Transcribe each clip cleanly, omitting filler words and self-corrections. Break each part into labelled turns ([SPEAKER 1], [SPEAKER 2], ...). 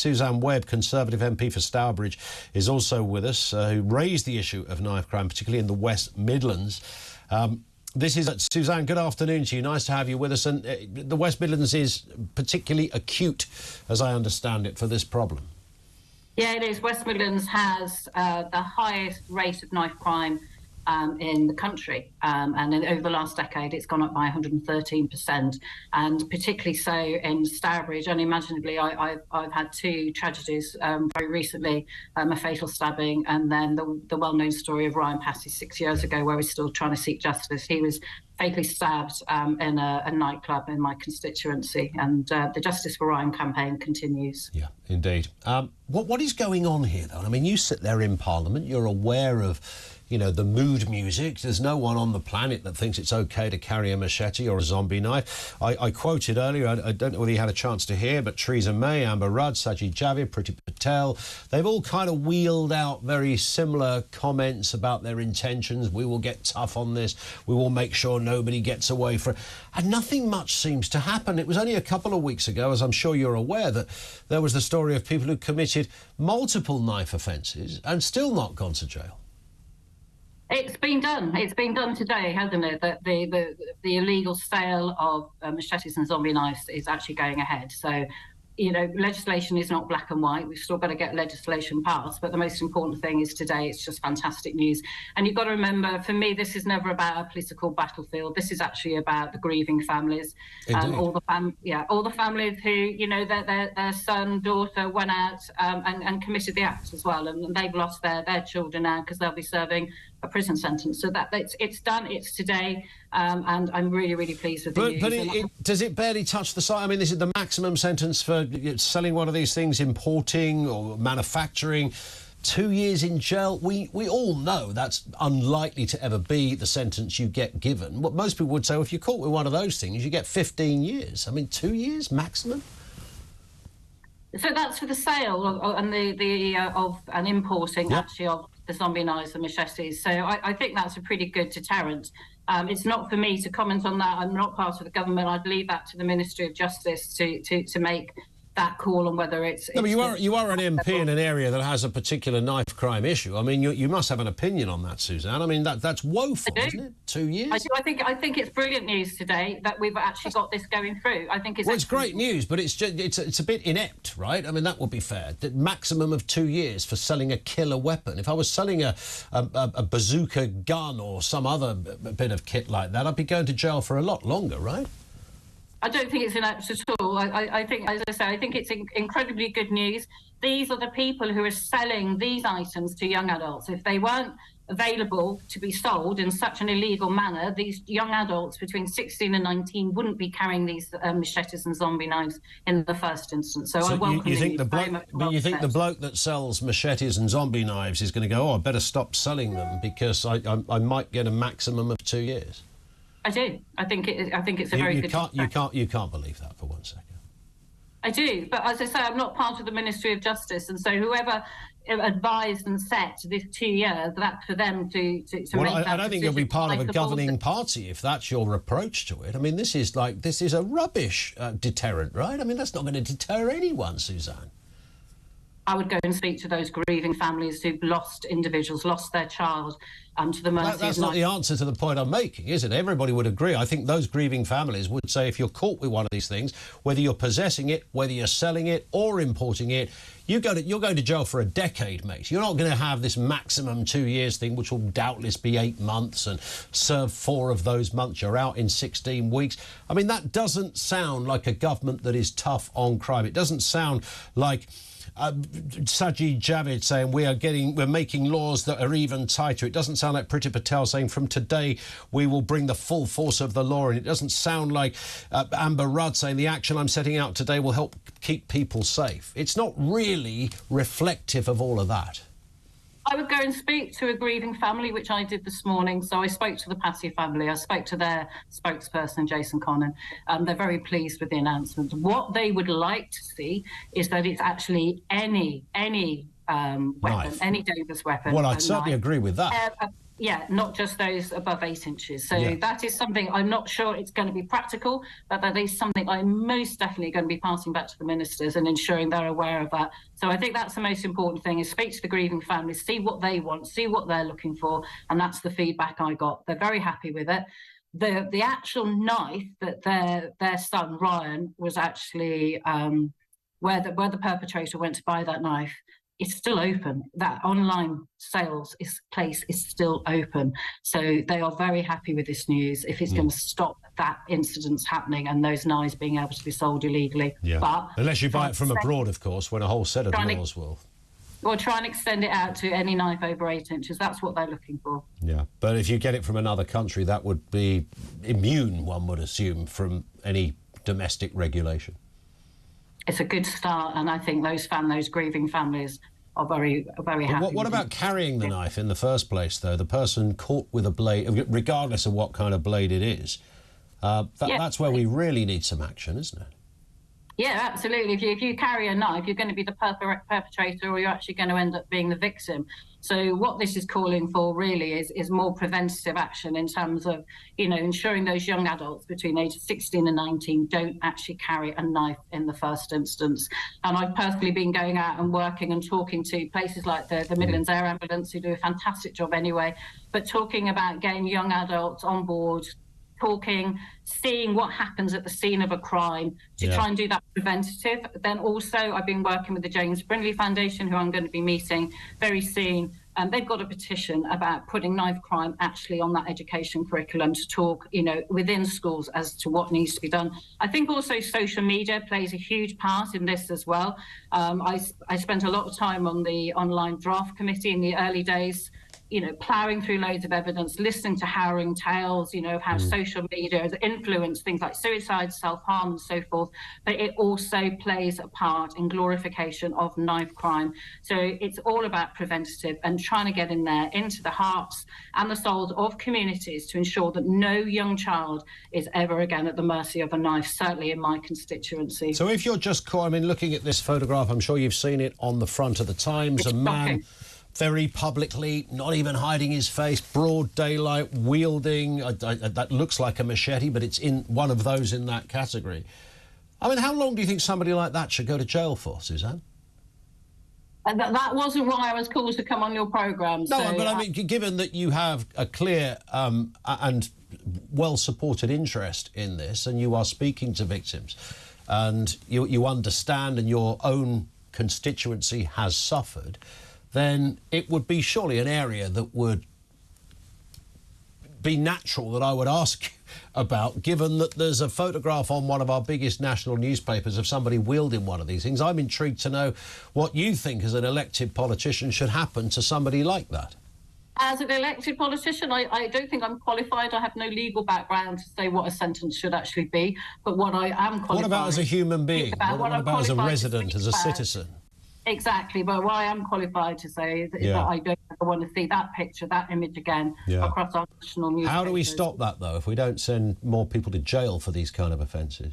[SPEAKER 1] Suzanne Webb, Conservative MP for Stourbridge, is also with us, who raised the issue of knife crime, particularly in the West Midlands. This is Suzanne. Good afternoon to you. Nice to have you with us. And the West Midlands is particularly acute, as I understand it, for this problem.
[SPEAKER 2] Yeah, it is. West Midlands has the highest rate of knife crime in the country, and over the last decade it's gone up by 113%, and particularly so in Stourbridge. Unimaginably, I've had two tragedies very recently, a fatal stabbing, and then the well-known story of Ryan Passy 6 years ago, where we're still trying to seek justice. He was fatally stabbed in a nightclub in my constituency, and the Justice for Ryan campaign continues.
[SPEAKER 1] Yeah, indeed. What is going on here, though? I mean, you sit there in Parliament, you're aware of, you know, the mood music. There's no one on the planet that thinks it's okay to carry a machete or a zombie knife. I quoted earlier, I don't know whether you had a chance to hear, but Theresa May, Amber Rudd, Sajid Javid, Priti Patel, they've all kind of wheeled out very similar comments about their intentions. We will get tough on this. We will make sure nobody gets away from it. And nothing much seems to happen. It was only a couple of weeks ago, as I'm sure you're aware, that there was the story of people who committed multiple knife offences and still not gone to jail.
[SPEAKER 2] It's been done. It's been done today, hasn't it? That the illegal sale of machetes and zombie knives is actually going ahead. So, you know, legislation is not black and white. We've still got to get legislation passed. But the most important thing is today, it's just fantastic news. And you've got to remember, for me, this is never about a political battlefield. This is actually about the grieving families. All the families who, you know, their son, daughter went out and committed the act as well. And they've lost their children now because they'll be serving a prison sentence. So it's done. It's today. And I'm really, really pleased with the news.
[SPEAKER 1] But does it barely touch the side? I mean, this is the maximum sentence for selling one of these things, importing or manufacturing. 2 years in jail. We all know that's unlikely to ever be the sentence you get given. What most people would say, well, if you're caught with one of those things, you get 15 years. I mean, 2 years maximum?
[SPEAKER 2] So that's for the sale and importing,
[SPEAKER 1] yep,
[SPEAKER 2] actually, of the zombie knives and machetes. So I think that's a pretty good deterrent. It's not for me to comment on that. I'm not part of the government. I'd leave that to the Ministry of Justice to make that call on whether it's...
[SPEAKER 1] No, but you are an MP in an area that has a particular knife crime issue. I mean, you must have an opinion on that, Suzanne. I mean, that's woeful, isn't it? 2 years?
[SPEAKER 2] I do. I think it's brilliant news today that we've actually got this going through. I think it's...
[SPEAKER 1] Well, it's great news, but it's a bit inept, right? I mean, that would be fair. The maximum of 2 years for selling a killer weapon. If I was selling a bazooka gun or some other bit of kit like that, I'd be going to jail for a lot longer, right?
[SPEAKER 2] I don't think it's inept at all. I think, as I say, I think it's incredibly good news. These are the people who are selling these items to young adults. If they weren't available to be sold in such an illegal manner, these young adults between 16 and 19 wouldn't be carrying these machetes and zombie knives in the first instance. So I welcome
[SPEAKER 1] you think the bloke that sells machetes and zombie knives is going to go, oh, I better stop selling them because I might get a maximum of 2 years?
[SPEAKER 2] I do. I think it's a very good...
[SPEAKER 1] You can't believe that for 1 second.
[SPEAKER 2] I do, but as I say, I'm not part of the Ministry of Justice, and so whoever advised and set this 2 years, that's for them to make that
[SPEAKER 1] I don't think you'll be part of a governing party if that's your approach to it. I mean, this is a rubbish deterrent, right? I mean, that's not going to deter anyone, Suzanne.
[SPEAKER 2] I would go and speak to those grieving families who've lost their child to the mercy.
[SPEAKER 1] That's not the answer to the point I'm making, is it? Everybody would agree. I think those grieving families would say if you're caught with one of these things, whether you're possessing it, whether you're selling it or importing it, you're going to jail for a decade, mate. You're not going to have this maximum 2 years thing, which will doubtless be 8 months and serve 4 of those months. You're out in 16 weeks. I mean, that doesn't sound like a government that is tough on crime. It doesn't sound like... Sajid Javid saying we're making laws that are even tighter. It doesn't sound like Priti Patel saying from today we will bring the full force of the law in. It doesn't sound like Amber Rudd saying the action I'm setting out today will help keep people safe. It's not really reflective of all of that.
[SPEAKER 2] I would go and speak to a grieving family, which I did this morning. So I spoke to the Passy family. I spoke to their spokesperson, Jason Connon. They're very pleased with the announcement. What they would like to see is that it's actually any weapon, any dangerous weapon.
[SPEAKER 1] Well, I'd certainly agree with that.
[SPEAKER 2] Yeah, not just those above 8 inches. So that is something I'm not sure it's going to be practical, but that is something I'm most definitely going to be passing back to the ministers and ensuring they're aware of that. So I think that's the most important thing, is speak to the grieving families, see what they want, see what they're looking for. And that's the feedback I got. They're very happy with it. The actual knife that their son, Ryan, was actually where the perpetrator went to buy that knife, it's still open. That online sales place is still open. So they are very happy with this news if it's going to stop that incidents happening and those knives being able to be sold illegally.
[SPEAKER 1] Yeah.
[SPEAKER 2] But
[SPEAKER 1] unless you buy it from abroad, of course, when a whole set of laws will.
[SPEAKER 2] Or try and extend it out to any knife over 8 inches. That's what they're looking for.
[SPEAKER 1] Yeah, but if you get it from another country, that would be immune, one would assume, from any domestic regulation.
[SPEAKER 2] It's a good start, and I think those grieving families are very happy.
[SPEAKER 1] What about carrying the knife in the first place, though? The person caught with a blade, regardless of what kind of blade it is, that's where we really need some action, isn't it?
[SPEAKER 2] Yeah, absolutely. If you carry a knife, you're going to be the perpetrator, or you're actually going to end up being the victim. So what this is calling for really is more preventative action in terms of, ensuring those young adults between ages 16 and 19 don't actually carry a knife in the first instance. And I've personally been going out and working and talking to places like the Midlands Air Ambulance, who do a fantastic job anyway, but talking about getting young adults on board, talking, seeing what happens at the scene of a crime to try and do that preventative. Then also I've been working with the James Brindley Foundation, who I'm going to be meeting very soon. They've got a petition about putting knife crime actually on that education curriculum to talk, within schools as to what needs to be done. I think also social media plays a huge part in this as well. I spent a lot of time on the online draft committee in the early days, ploughing through loads of evidence, listening to harrowing tales, of how social media has influenced things like suicide, self-harm and so forth. But it also plays a part in glorification of knife crime. So it's all about preventative and trying to get in there into the hearts and the souls of communities to ensure that no young child is ever again at the mercy of a knife, certainly in my constituency.
[SPEAKER 1] So if you're just caught, looking at this photograph, I'm sure you've seen it on the front of the Times, a man very publicly, not even hiding his face, broad daylight, wielding, that looks like a machete, but it's in one of those in that category. How long do you think somebody like that should go to jail for, Suzanne?
[SPEAKER 2] That wasn't why I was called to come on your programme.
[SPEAKER 1] No, but given that you have a clear and well-supported interest in this, and you are speaking to victims, and you understand and your own constituency has suffered, then it would be surely an area that would be natural that I would ask about, given that there's a photograph on one of our biggest national newspapers of somebody wielding one of these things. I'm intrigued to know what you think as an elected politician should happen to somebody like that.
[SPEAKER 2] As an elected politician, I don't think I'm qualified. I have no legal background to say what a sentence should actually be. But what I am qualified... What
[SPEAKER 1] about as a human being? What about as a resident, as a citizen?
[SPEAKER 2] Exactly, but what I am qualified to say is that I don't ever want to see that picture, that image again across our national newspapers.
[SPEAKER 1] How do we stop that, though, if we don't send more people to jail for these kind of offences?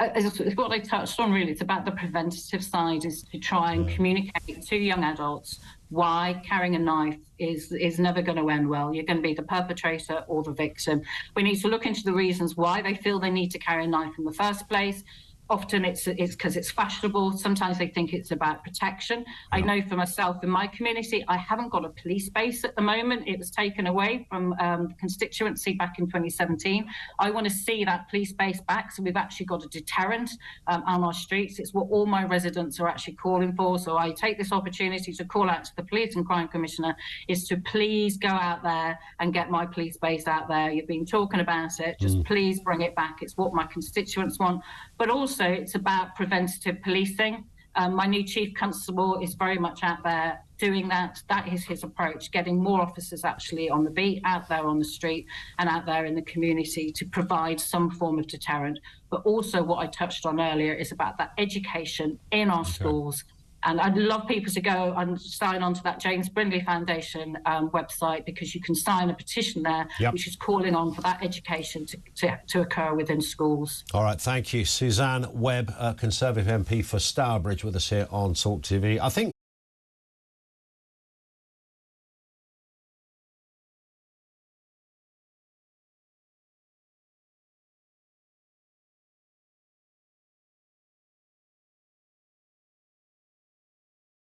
[SPEAKER 2] It's what I touched on, really. It's about the preventative side, is to try and communicate to young adults why carrying a knife is never going to end well. You're going to be the perpetrator or the victim. We need to look into the reasons why they feel they need to carry a knife in the first place. Often it's because it's fashionable. Sometimes they think it's about protection. I know for myself, in my community, I haven't got a police base at the moment. It was taken away from the constituency back in 2017. I want to see that police base back. So we've actually got a deterrent on our streets. It's what all my residents are actually calling for. So I take this opportunity to call out to the Police and Crime Commissioner, is to please go out there and get my police base out there. You've been talking about it. Just please bring it back. It's what my constituents want. But also it's about preventative policing. My new Chief Constable is very much out there doing that. That is his approach, getting more officers actually on the beat, out there on the street and out there in the community to provide some form of deterrent. But also what I touched on earlier is about that education in our schools. And I'd love people to go and sign on to that James Brindley Foundation website, because you can sign a petition there, which is calling on for that education to occur within schools.
[SPEAKER 1] All right, thank you. Suzanne Webb, Conservative MP for Stourbridge, with us here on TalkTV. I think